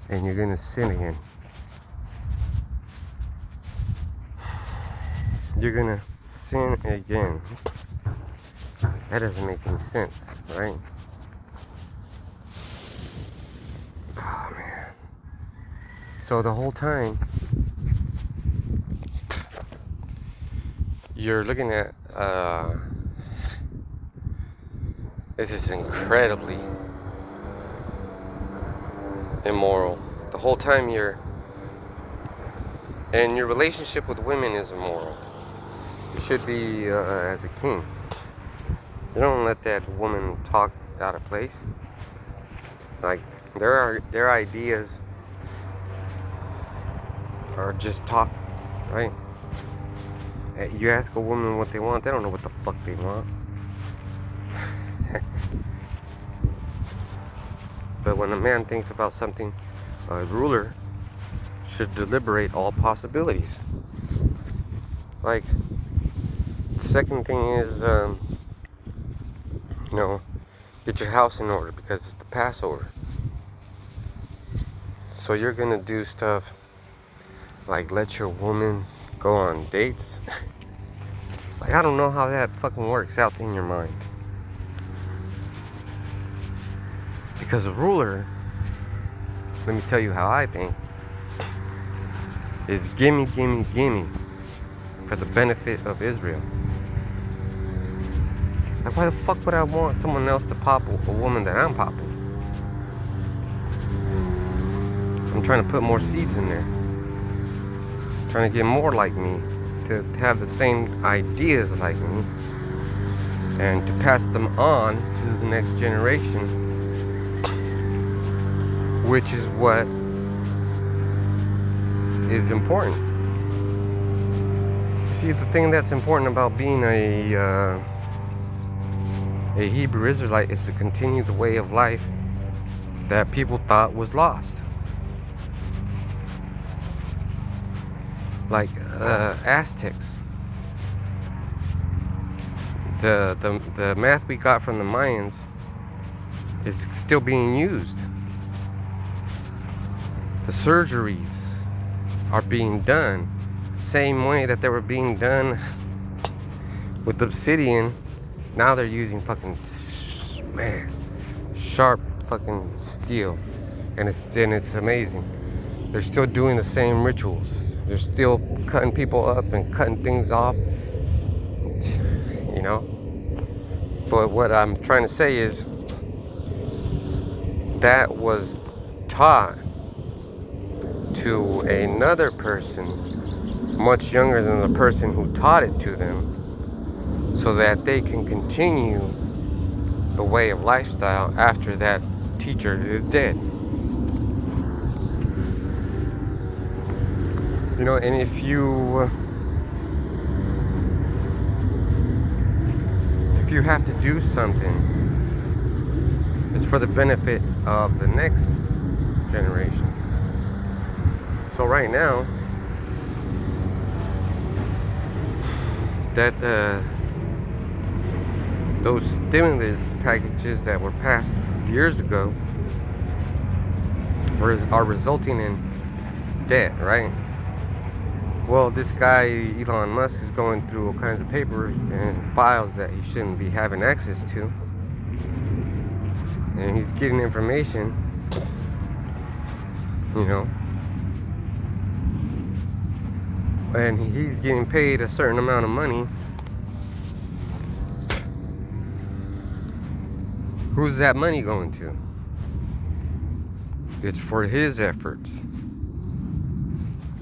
and you're gonna sin again. You're gonna sin again. That doesn't make any sense, right? Oh man. So the whole time you're looking at this is incredibly immoral. The whole time and your relationship with women is immoral. You should be as a king. You don't let that woman talk out of place. Like their ideas are just talk, right? You ask a woman what they want, they don't know what the fuck they want. But when a man thinks about something, a ruler should deliberate all possibilities. Like, the second thing is, get your house in order because it's the Passover. So you're gonna do stuff like let your woman go on dates. Like, I don't know how that fucking works out in your mind. Because a ruler, let me tell you how I think, is gimme, gimme, gimme for the benefit of Israel. Like, why the fuck would I want someone else to pop a woman that I'm popping? I'm trying to put more seeds in there. I'm trying to get more like me, to have the same ideas like me, and to pass them on to the next generation, which is what is important. See, the thing that's important about being a Hebrew Israelite is to continue the way of life that people thought was lost. Like Aztecs. The math we got from the Mayans is still being used. The surgeries are being done the same way that they were being done with obsidian. Now they're using fucking, sharp fucking steel, and it's amazing. They're still doing the same rituals. They're still cutting people up and cutting things off, But what I'm trying to say is that was taught to another person much younger than the person who taught it to them, so that they can continue the way of lifestyle after that teacher is dead. And if you have to do something, it's for the benefit of the next generation. So right now, that those stimulus packages that were passed years ago are resulting in debt, right? Well, this guy, Elon Musk, is going through all kinds of papers and files that he shouldn't be having access to. And he's getting information, and he's getting paid a certain amount of money. Who's that money going to? It's for his efforts.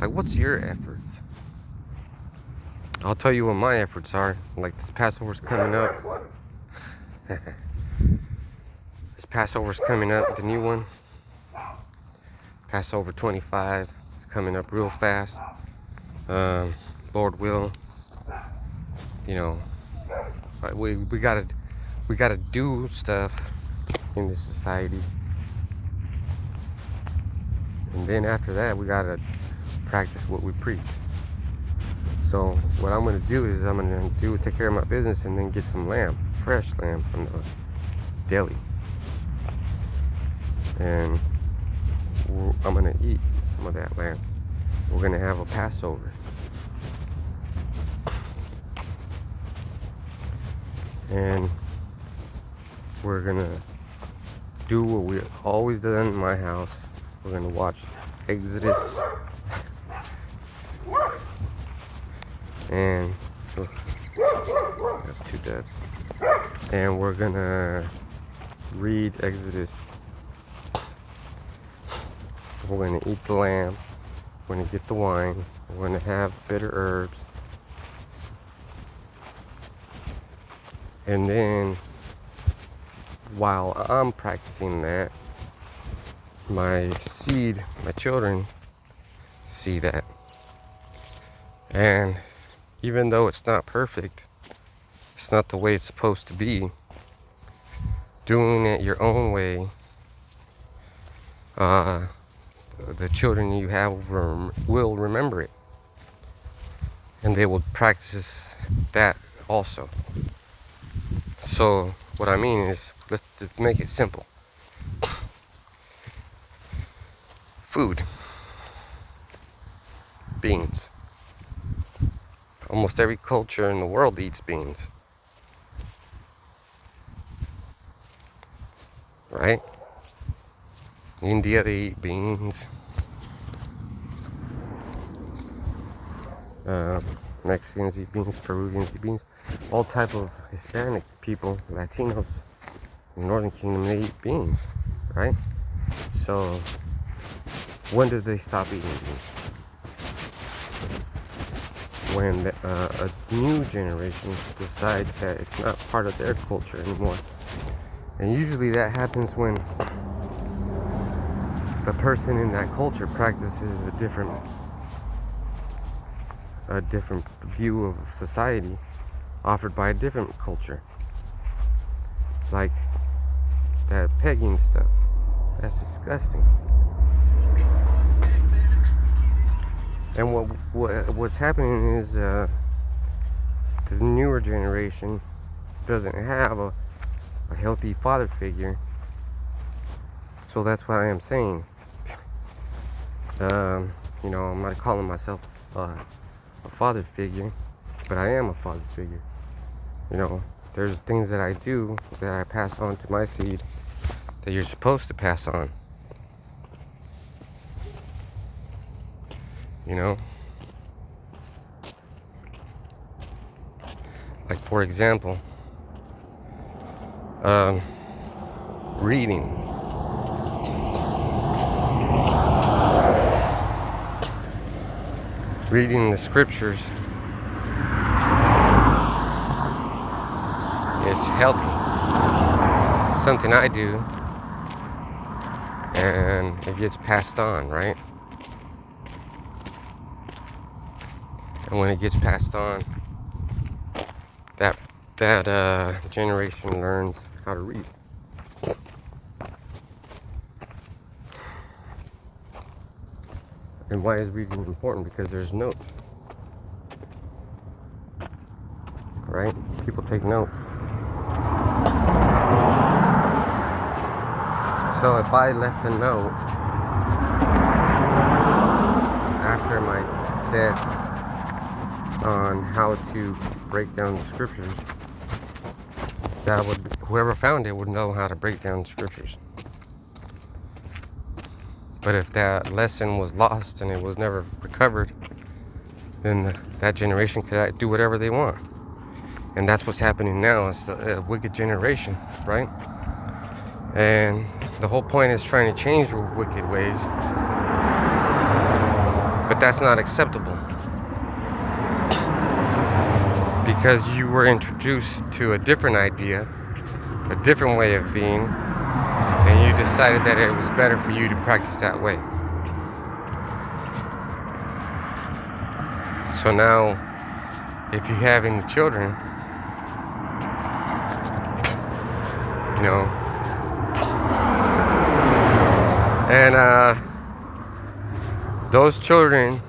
Like, what's your efforts? I'll tell you what my efforts are. Like, this Passover's coming up. This Passover's coming up, the new one. Passover 25. It's coming up real fast. Lord will. We gotta do stuff in this society. And then after that, we gotta practice what we preach. So what I'm gonna do is take care of my business and then get some lamb, fresh lamb from the deli. And I'm gonna eat some of that lamb. We're gonna have a Passover. And we're gonna do what we always done in my house. We're gonna watch Exodus. And that's two deaths. And we're gonna read Exodus. We're gonna eat the lamb. We're gonna get the wine. We're gonna have bitter herbs. And then while I'm practicing that, my children see that. And even though it's not perfect, it's not the way it's supposed to be, doing it your own way, the children you have will remember it. And they will practice that also. So what I mean is, let's make it simple. Food. Beans. Almost every culture in the world eats beans. Right? India, they eat beans. Mexicans eat beans, Peruvians eat beans. All type of Hispanic people, Latinos, in the Northern Kingdom, they eat beans, right? So, when did they stop eating beans? When a new generation decides that it's not part of their culture anymore. And usually that happens when the person in that culture practices a different view of society offered by a different culture. Like that pegging stuff. That's disgusting. And what's happening is the newer generation doesn't have a healthy father figure. So that's what I am saying. I'm not calling myself a father figure, but I am a father figure. There's things that I do that I pass on to my seed that you're supposed to pass on. Like, for example, reading. Reading the scriptures is healthy. Something I do, and it gets passed on, right? And when it gets passed on, that generation learns how to read. And why is reading important? Because there's notes, right? People take notes. So if I left a note after my death on how to break down the scriptures, whoever found it would know how to break down the scriptures. But if that lesson was lost and it was never recovered, then that generation could do whatever they want. And that's what's happening now. It's a wicked generation, right? And the whole point is trying to change your wicked ways. But that's not acceptable. Because you were introduced to a different idea, a different way of being, and you decided that it was better for you to practice that way. So now, if you have any children, and those children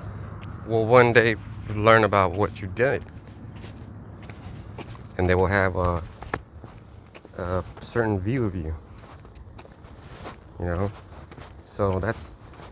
will one day learn about what you did, and they will have a certain view of you. So that's